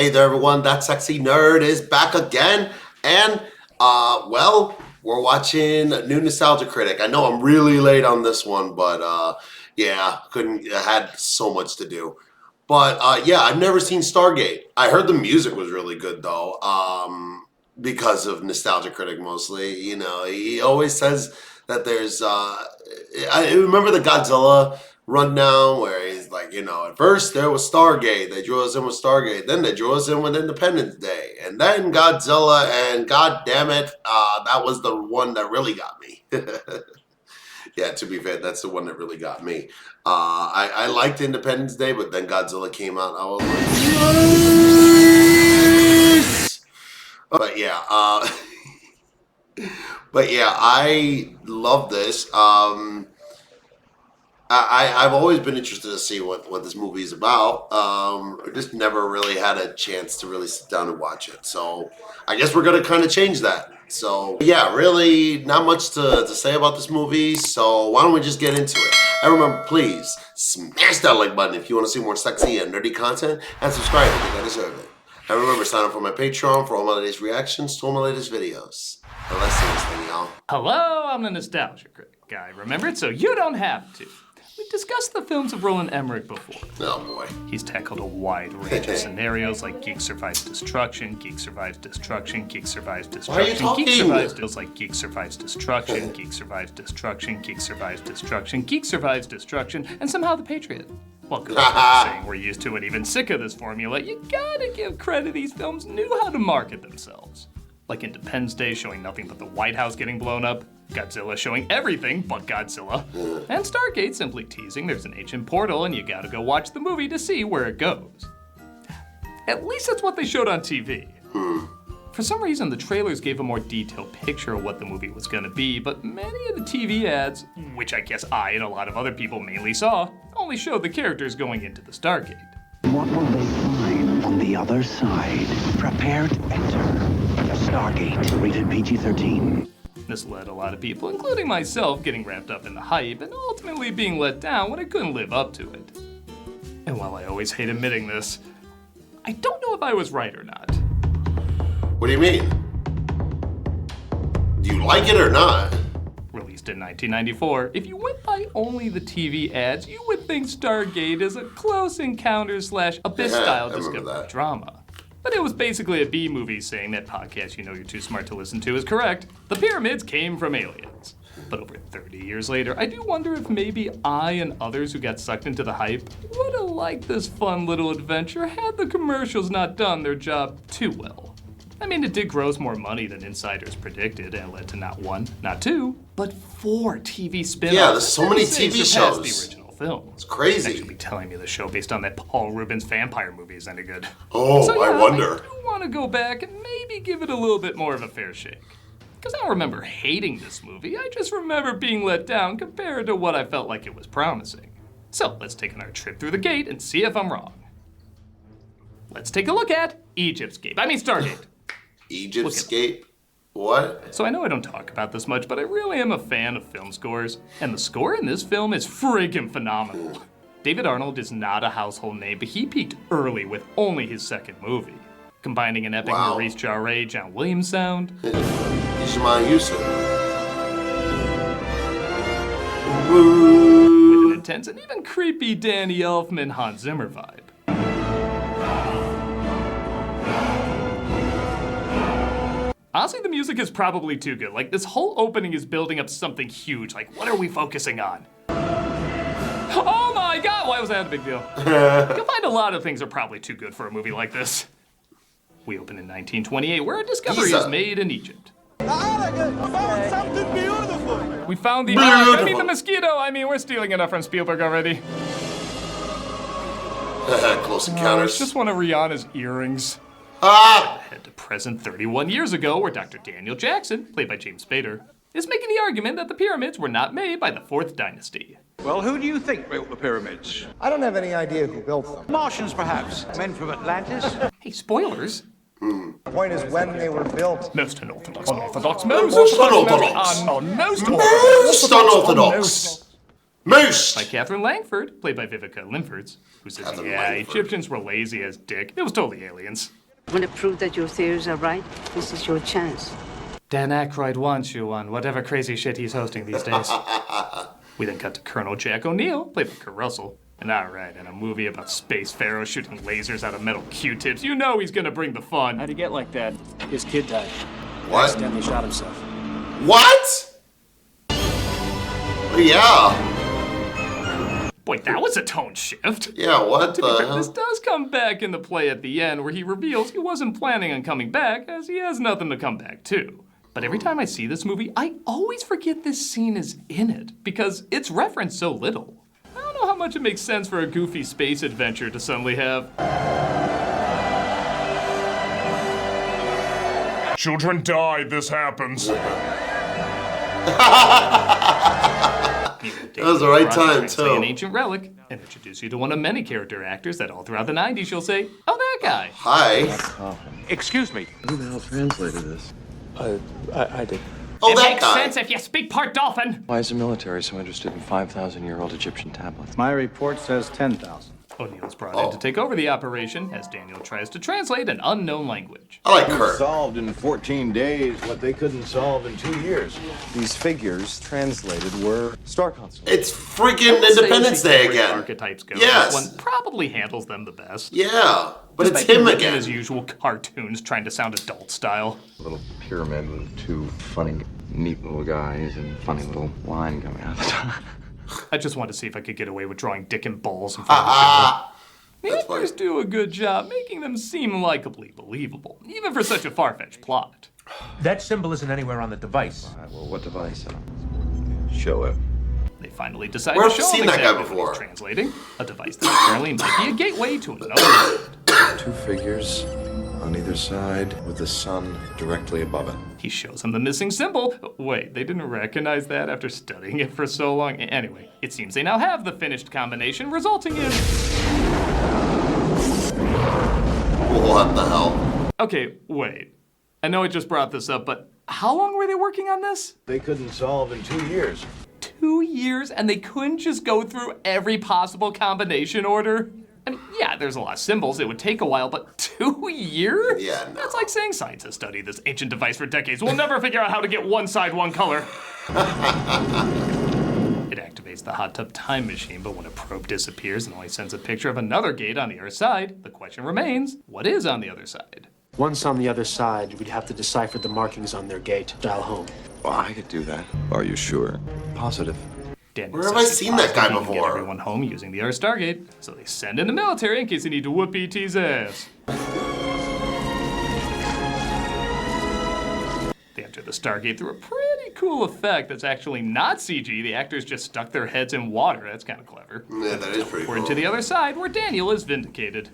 Hey there, everyone. That sexy nerd is back again, and well, we're watching New Nostalgia Critic. I know I'm really late on this one, but yeah, couldn't. I had so much to do. But yeah, I've never seen Stargate. I heard the music was really good though, because of Nostalgia Critic mostly. You know, he always says that there's. I remember the Godzilla rundown where he's like, you know, at first there was Stargate. They drew us in with Stargate. Then they drew us in with Independence Day. And then Godzilla, and god damn it, that was the one that really got me. Yeah, to be fair, that's the one that really got me. I liked Independence Day, but then Godzilla came out. I was like, yes! But yeah, I love this. I've always been interested to see what this movie is about. I just never really had a chance to really sit down and watch it. So I guess we're going to kind of change that. So yeah, really not much to say about this movie. So why don't we just get into it? And remember, please smash that like button if you want to see more sexy and nerdy content, and subscribe if you think I deserve it. And remember, sign up for my Patreon for all my latest reactions to all my latest videos. Now let's see this thing, y'all. Hello, I'm the Nostalgia Critic guy. Remember it so you don't have to. We've discussed the films of Roland Emmerich before. Oh boy. He's tackled a wide range of scenarios like Geek Survives Destruction, Geek Survives Destruction, Geek Survives Destruction, Why are you talking? Geek Survives feels like Geek Survives Destruction, Geek Survives Destruction, Geek Survives Destruction, Geek Survives Destruction, and somehow The Patriot. Well, good saying we're used to and even sick of this formula, you gotta give credit these films knew how to market themselves. Like Independence Day showing nothing but the White House getting blown up, Godzilla showing everything but Godzilla, and Stargate simply teasing there's an ancient portal and you gotta go watch the movie to see where it goes. At least that's what they showed on TV. For some reason, the trailers gave a more detailed picture of what the movie was gonna be, but many of the TV ads, which I guess I and a lot of other people mainly saw, only showed the characters going into the Stargate. What will they find on the other side? Prepare to enter the Stargate, rated PG-13. This led a lot of people, including myself, getting wrapped up in the hype and ultimately being let down when I couldn't live up to it. And while I always hate admitting this, I don't know if I was right or not. What do you mean? Do you like it or not? Released in 1994, if you went by only the TV ads, you would think Stargate is a close encounter slash Abyss-style discovery drama. But it was basically a B-movie saying that podcast you know you're too smart to listen to is correct. The pyramids came from aliens. But over 30 years later, I do wonder if maybe I and others who got sucked into the hype would have liked this fun little adventure had the commercials not done their job too well. I mean, it did gross more money than insiders predicted and led to not one, not two, but 4 TV spin-offs. Yeah, there's so many TV shows. The original film. It's crazy. You'll be telling me the show based on that Paul Rubens vampire movie is any good. Oh, so, yeah, I wonder. I do want to go back and maybe give it a little bit more of a fair shake. Because I don't remember hating this movie, I just remember being let down compared to what I felt like it was promising. So let's take another trip through the gate and see if I'm wrong. Let's take a look at Stargate. Egyptscape? What? So I know I don't talk about this much, but I really am a fan of film scores, and the score in this film is friggin' phenomenal. David Arnold is not a household name, but he peaked early with only his second movie, combining an epic Maurice Jarre, John Williams sound, Ishmael Yusuf, with an intense and even creepy Danny Elfman Hans Zimmer vibe. Honestly, the music is probably too good. Like, this whole opening is building up something huge. Like, what are we focusing on? Oh my god, why was that a big deal? You'll find a lot of things are probably too good for a movie like this. We open in 1928, where a discovery is made in Egypt. We found something beautiful. We found the I mean the mosquito. I mean, we're stealing enough from Spielberg already. Close I Encounters. just one of Rihanna's earrings. Head to present 31 years ago, where Dr. Daniel Jackson, played by James Spader, is making the argument that the pyramids were not made by the 4th dynasty. Well, who do you think built the pyramids? I don't have any idea who built them. Martians, perhaps? Men from Atlantis? Hey, spoilers. The point is when they were built. Most unorthodox, Moses. Most unorthodox. Most Most unorthodox. Moose! By Catherine Langford, played by Vivica Limfords, who says, Catherine yeah, Langford. Egyptians were lazy as dick. It was totally aliens. Want to prove that your theories are right? This is your chance. Dan Aykroyd wants you on whatever crazy shit he's hosting these days. We then cut to Colonel Jack O'Neill, played by Kurt Russell. And alright, in a movie about space pharaohs shooting lasers out of metal Q-tips, you know he's gonna bring the fun. How'd he get like that? His kid died. What? Accidentally shot himself. What? Yeah. Boy, that was a tone shift. Yeah, what To the be fair, hell? this does come back in the play at the end where he reveals he wasn't planning on coming back as he has nothing to come back to. But every time I see this movie, I always forget this scene is in it because it's referenced so little. I don't know how much it makes sense for a goofy space adventure to suddenly have... Children die, this happens. That was the right time, Translate an too. ancient relic and introduce you to one of many character actors that all throughout the 90s you'll say, oh, that guy. Hi. Excuse me. Who the hell translated this? I did. Oh, It that makes guy. sense if you speak part dolphin. Why is the military so interested in 5,000-year-old Egyptian tablets? My report says 10,000. O'Neill's brought in to take over the operation as Daniel tries to translate an unknown language. I like Kurt. Solved in 14 days what they couldn't solve in 2 years. These figures translated were star constellations. It's freaking I would say Independence as the Day great again. Archetypes go, Yes. This one probably handles them the best. Yeah, but it's Despite him being again. his usual cartoons trying to sound adult style. A little pyramid with two funny, neat little guys and funny little line coming out the top. I just wanted to see if I could get away with drawing dick and balls in front of the camera. The That's funny. actors do a good job making them seem likably believable, even for such a far-fetched plot. That symbol isn't anywhere on the device. All right, well, what device? Show it. They finally decide Where to have show you seen him that guy exactly what before? he's translating, a device that apparently might be a gateway to another world. Two figures on either side with the sun directly above it. He shows him the missing symbol. Wait, they didn't recognize that after studying it for so long? Anyway, it seems they now have the finished combination, resulting in... What the hell? Okay, wait. I know I just brought this up, but how long were they working on this? They couldn't solve in 2 years. 2 years, and they couldn't just go through every possible combination order? I mean, yeah, there's a lot of symbols. It would take a while, but 2 years? Yeah, no. That's like saying scientists studied this ancient device for decades. We'll never figure out how to get one side one color. It activates the hot tub time machine, but when a probe disappears and only sends a picture of another gate on the other side, the question remains, what is on the other side? Once on the other side, we'd have to decipher the markings on their gate. Dial home. Well, I could do that. Are you sure? Positive. Daniel Where have says I he's seen that guy positive he can before? Get everyone home using the other Stargate, so they send in the military in case they need to whoop ET's ass. They enter the Stargate through a pretty cool effect that's actually not CG. The actors just stuck their heads in water. That's kind of clever. Yeah, that is pretty We're cool. into the other side where Daniel is vindicated.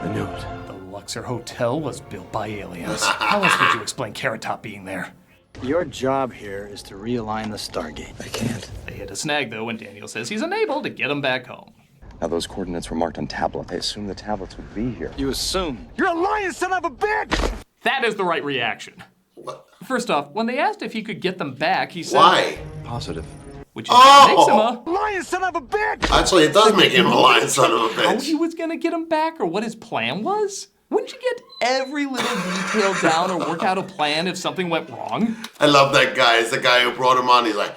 I knew it. The Luxor Hotel was built by aliens. How else would you explain Carrot Top being there? Your job here is to realign the Stargate. I can't. They hit a snag, though, when Daniel says he's unable to get them back home. Now, those coordinates were marked on tablet. They assumed the tablets would be here. You assume. You're a lying son of a bitch! That is the right reaction. What? First off, when they asked if he could get them back, he said... Why? Positive. Which is what makes him a... Lying son of a bitch! Actually, it does make him a lion son of a How he bitch. was gonna get him back or what his plan was? Wouldn't you get every little detail down or work out a plan if something went wrong? I love that guy. It's the guy who brought him on. He's like,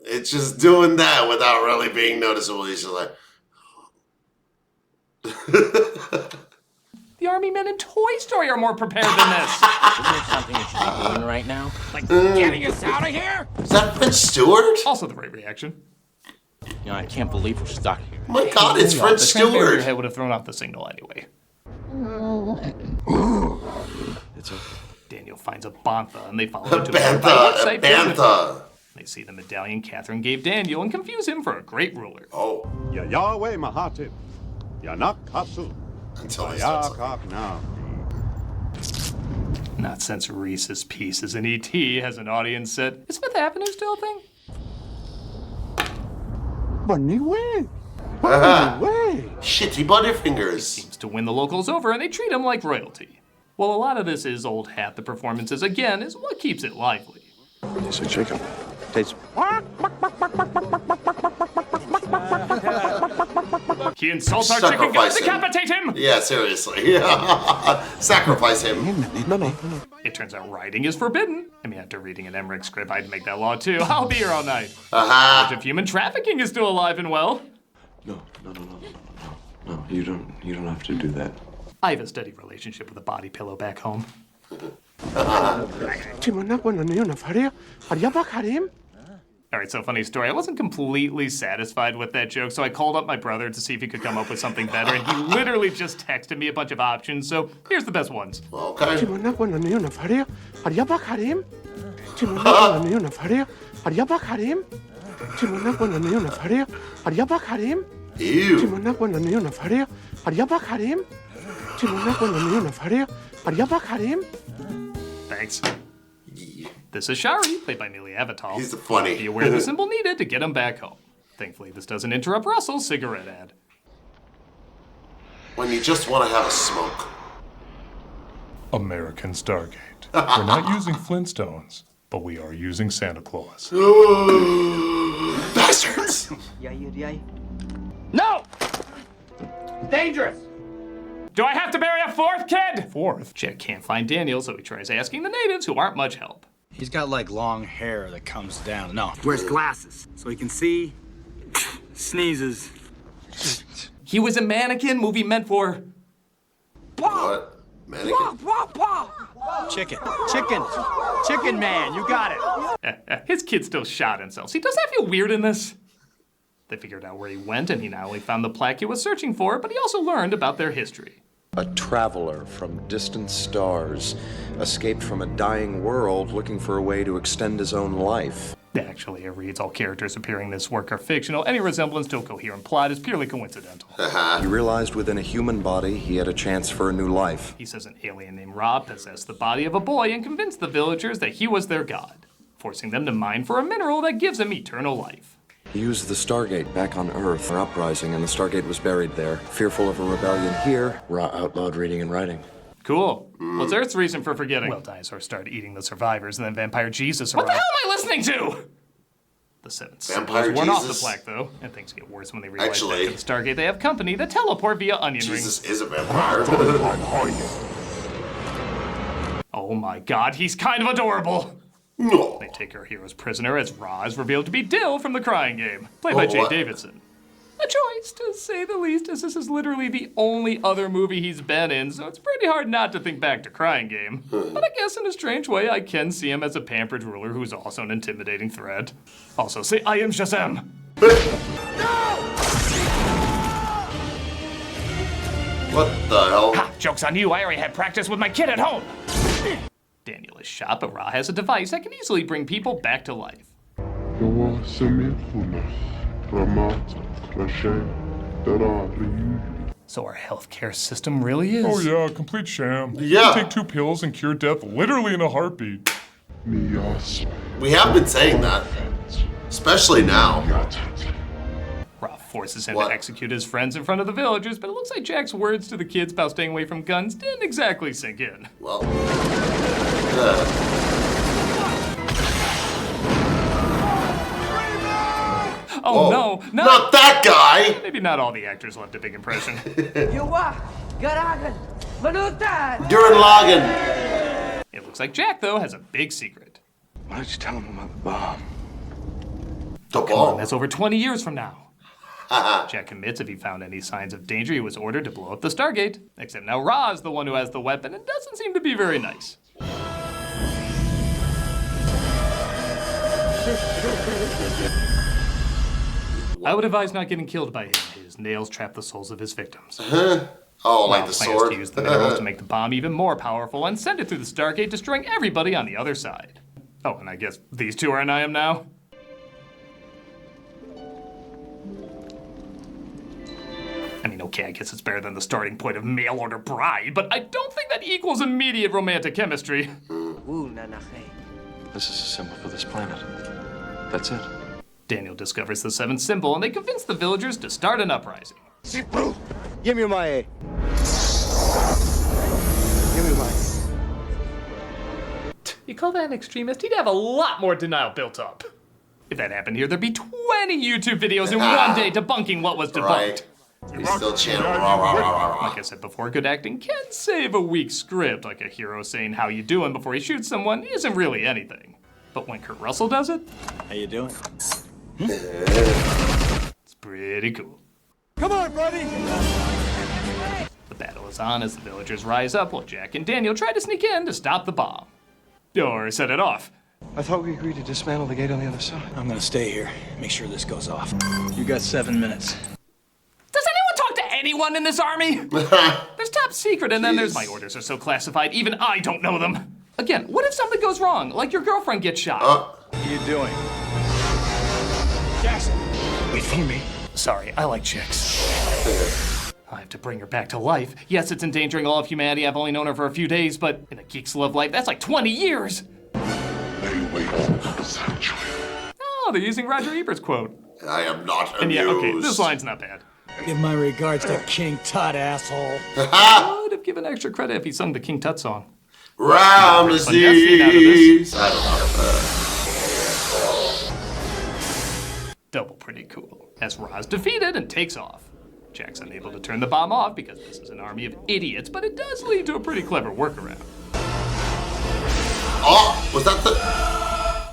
it's just doing that without really being noticeable. He's just like, The army men in Toy Story are more prepared than this. Isn't there something you should be doing right now? Like, getting us out of here? is that French Stewart? Also the right reaction. You know, I can't believe we're stuck here. Oh my God, it's French The transmitter in your Stewart. head would have thrown off the signal anyway. It's okay. Daniel finds a bantha and they follow him A to a nearby website filled with- bantha. They see the medallion Catherine gave Daniel and confuse him for a great ruler. Oh, Ya Yahweh Mahatib. Yanak Hasu. until he starts. now. Not since Reese's Pieces in E.T. has an audience said, is Fifth Avenue still a thing? Bunny way. Shitty Butterfingers. Seems to win the locals over and they treat him like royalty. Well, a lot of this is old hat. The performances, again, is what keeps it lively. Tastes like chicken. Tastes. He insults our chicken guns. Decapitate him! Yeah, seriously. Sacrifice him. No. It turns out riding is forbidden. I mean, after reading an Emmerich script, I'd make that law too. I'll be here all night. Much of human trafficking is still alive and well. No. You don't have to do that. I have a steady relationship with a body pillow back home. Alright, so funny story. I wasn't completely satisfied with that joke, so I called up my brother to see if he could come up with something better, and he literally just texted me a bunch of options, so here's the best ones. Okay. Thanks. This is Shari, played by Neely Avital. He's funny. Be aware of the symbol needed to get him back home. Thankfully, this doesn't interrupt Russell's cigarette ad. When you just want to have a smoke. American Stargate. We're not using Flintstones, but we are using Santa Claus. Bastards! No! Dangerous! Do I have to bury a fourth kid? Fourth? Jack can't find Daniel, so he tries asking the natives, who aren't much help. He's got like long hair that comes down. No. Wears glasses so he can see, sneezes. He was a mannequin, movie meant for... What? Mannequin? Chicken man, you got it. His kid still shot himself. See, does that feel weird in this? They figured out where he went, and he not only found the plaque he was searching for, but he also learned about their history. A traveler from distant stars escaped from a dying world looking for a way to extend his own life. Actually, it reads all characters appearing in this work are fictional. Any resemblance to a coherent plot is purely coincidental. He realized within a human body he had a chance for a new life. He says an alien named Ra possessed the body of a boy and convinced the villagers that he was their god, forcing them to mine for a mineral that gives them eternal life. He used the Stargate back on Earth for uprising, and the Stargate was buried there. Fearful of a rebellion here, Ra outlawed reading and writing. Cool. What's Earth's reason for forgetting? Well, dinosaurs started eating the survivors, and then Vampire Jesus arrived. What the hell am I listening to? The seven Vampire weren't off the Jesus? plaque, though, and things get worse when they realize Actually- that at the Stargate they have company that teleport via onion Jesus rings. is a vampire. Oh my god, he's kind of adorable. No. They take our heroes prisoner as Ra is revealed to be Dill from The Crying Game, played by Jay what? Davidson. A choice, to say the least, as this is literally the only other movie he's been in, so it's pretty hard not to think back to Crying Game. But I guess in a strange way, I can see him as a pampered ruler who's also an intimidating threat. Also, say, I am Shazam! What the hell? Ha! Joke's on you, I already had practice with my kid at home! Daniel is shot, but Ra has a device that can easily bring people back to life. So our healthcare system really is... Oh yeah, complete sham. Yeah. You take 2 pills and cure death literally in a heartbeat. We have been saying that. Especially now. Ra forces him What? to execute his friends in front of the villagers, but it looks like Jack's words to the kids about staying away from guns didn't exactly sink in. Well. Oh Whoa. no, Not that guy! Maybe not all the actors left a big impression. Duran Lagan! It looks like Jack, though, has a big secret. Why don't you tell him about the bomb? The Come on, bomb. that's over 20 years from now. Jack admits if he found any signs of danger, he was ordered to blow up the Stargate. Except now Ra is the one who has the weapon and doesn't seem to be very nice. I would advise not getting killed by him. His nails trap the souls of his victims. Oh, like Ra the plans sword? to use the minerals to make the bomb even more powerful and send it through the Stargate, destroying everybody on the other side. Oh, and I guess these two are an I am now? I mean, okay, I guess it's better than the starting point of mail order bride, but I don't think that equals immediate romantic chemistry. This is a symbol for this planet. That's it. Daniel discovers the seventh symbol, and they convince the villagers to start an uprising. Give me my. Give me my. You call that an extremist? He'd have a lot more denial built up. If that happened here, there'd be 20 YouTube videos in one day debunking what was debunked. Right. He's still chanting rah, rah, rah, rah, rah. Like I said before, good acting can save a weak script, like a hero saying how you doing before he shoots someone isn't really anything. But when Kurt Russell does it, How you doing? it's pretty cool. Come on, buddy! The battle is on as the villagers rise up while Jack and Daniel try to sneak in to stop the bomb. Or set it off. I thought we agreed to dismantle the gate on the other side. I'm gonna stay here. Make sure this goes off. You got 7 minutes. Does anyone talk to anyone in this army? There's top secret, and then there's my orders are so classified, even I don't know them. Again, what if something goes wrong, like your girlfriend gets shot? What are you doing? Jackson, wait for me. Sorry, I like chicks. I have to bring her back to life. Yes, it's endangering all of humanity. I've only known her for a few days, but in a geek's love life, that's like 20 years. Oh, they're using Roger Ebert's quote. I am not amused. And yeah, okay, this line's not bad. Give my regards to King Tut, asshole. I would have given extra credit if he sung the King Tut song. Ramesses. I don't know. Double pretty cool. As Ra's defeated and takes off. Jack's unable to turn the bomb off because this is an army of idiots, but it does lead to a pretty clever workaround. Oh, was that the...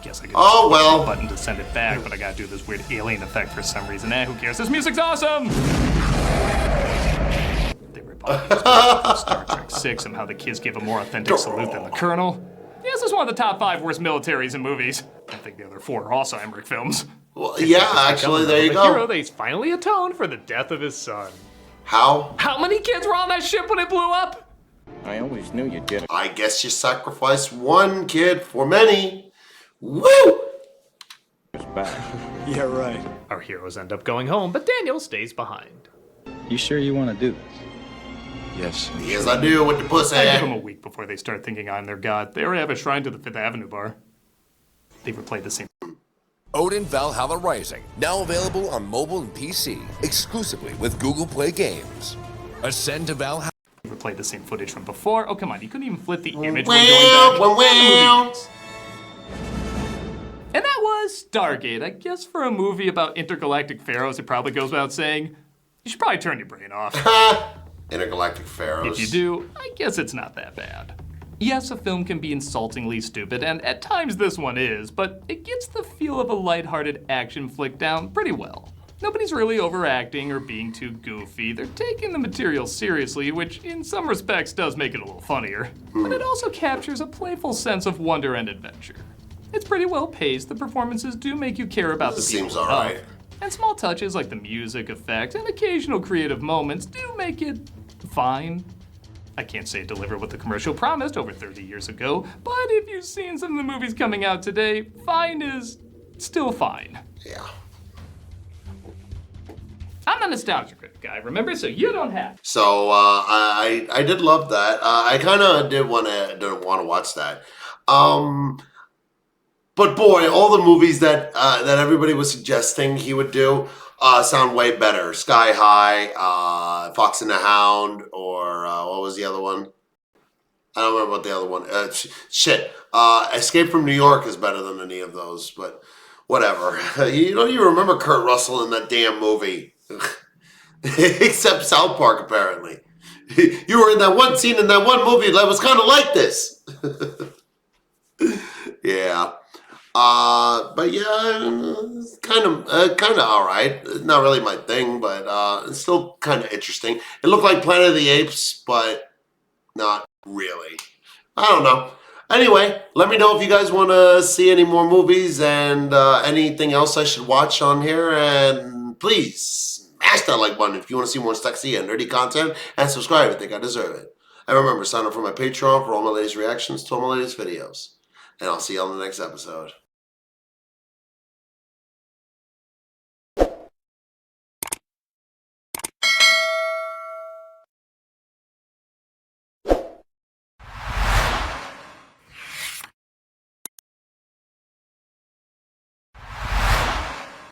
Guess I could well. button to send it back, but I gotta do this weird alien effect for some reason. Who cares? This music's awesome! They rip off from Star Trek 6 and how the kids give a more authentic salute than the Colonel. This is one of the top 5 worst militaries in movies. I think the other 4 are also Emmerich films. Well, yeah, actually, there you the go. hero, they finally atoned for the death of his son. How? How many kids were on that ship when it blew up? I always knew you'd get it. I guess you sacrificed one kid for many. Woo! Yeah, right. Our heroes end up going home, but Daniel stays behind. You sure you want to do this? Yes. Yes, I do with the pussy. I give them a week before they start thinking I'm their god. They already have a shrine to the Fifth Avenue bar. They replayed the same. Odin Valhalla Rising, now available on mobile and PC, exclusively with Google Play Games. Ascend to Valhalla. Replayed the same footage from before. Oh, come on, you couldn't even flip the image when going back. And that was Stargate. I guess for a movie about intergalactic pharaohs, it probably goes without saying, you should probably turn your brain off. Intergalactic pharaohs. If you do, I guess it's not that bad. Yes, a film can be insultingly stupid, and at times this one is, but it gets the feel of a lighthearted action flick down pretty well. Nobody's really overacting or being too goofy. They're taking the material seriously, which in some respects does make it a little funnier. But it also captures a playful sense of wonder and adventure. It's pretty well paced. The performances do make you care about the people seems alright. And small touches like the music effect and occasional creative moments do make it fine. I can't say deliver what the commercial promised over 30 years ago, but if you've seen some of the movies coming out today, fine is still fine. Yeah. I'm a nostalgia critic guy, remember? So you don't have. So I did love that. I kind of didn't want to watch that. But boy, all the movies that everybody was suggesting he would do sound way better. Sky High, Fox and the Hound, or what was the other one? I don't remember what the other one. Escape from New York is better than any of those, but whatever. You don't even remember Kurt Russell in that damn movie. Except South Park, apparently. You were in that one scene in that one movie that was kind of like this. Yeah. But yeah, it's kind of all right. Not really my thing, but it's still kind of interesting. It looked like Planet of the Apes, but not really. I don't know. Anyway, let me know if you guys want to see any more movies and anything else I should watch on here. And please smash that like button if you want to see more sexy and nerdy content, and subscribe if you think I deserve it. And remember, sign up for my Patreon for all my latest reactions to all my latest videos. And I'll see you on the next episode.